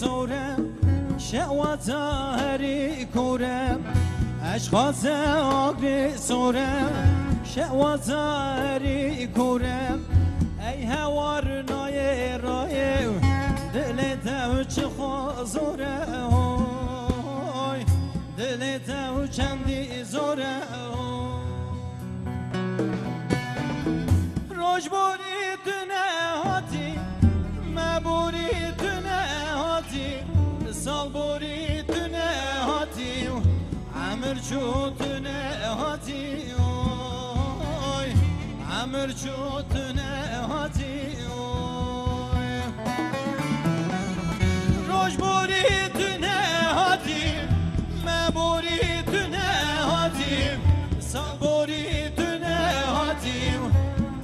صورم شعوتا هری کورم اشخاص آگری صورم شعوتا هری کورم ای هوار نای رای دل تو چه خوزوره دل تو چندی زوره روش بوری دونه هاتی مبوری دونه هاتی سال بوری دونه هاتی عمر چو دونه هاتی عمر چو دونه هاتی روش بوری دونه هاتی مبوری دونه هاتی سال بوری دونه هاتی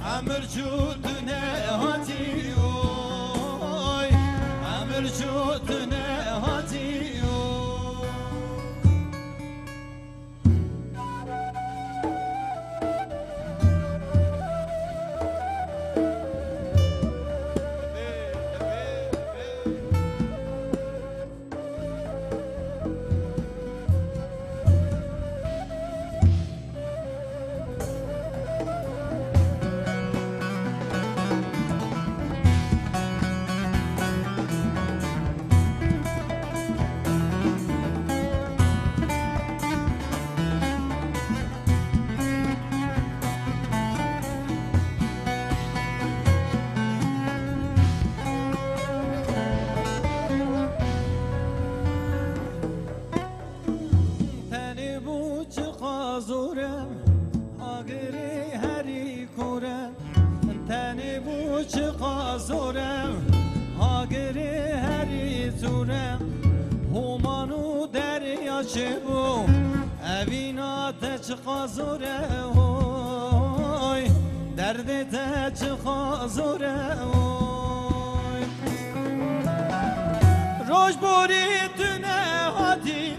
عمر چو دونه هاتی عمر چو دونه هاتی زورم آگری هری کورم تنی بو چه قازورم آگری هری زورم همانو دریا چه بو اوینا تچ قازوره درد تچ قازوره روش بوری دونه هاتی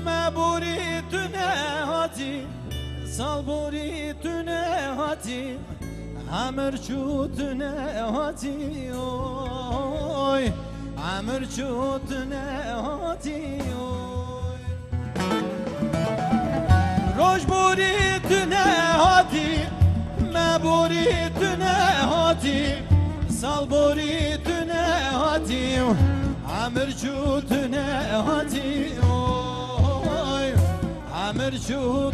مبوری دونه هاتی سال بوری دونه هاتی عمر چو دونه هاتی عمر چو دونه هاتی روش بوری دونه هاتی مبوری دونه هاتی سال بوری دونه هاتی عمر چو دونه هاتی عمر چو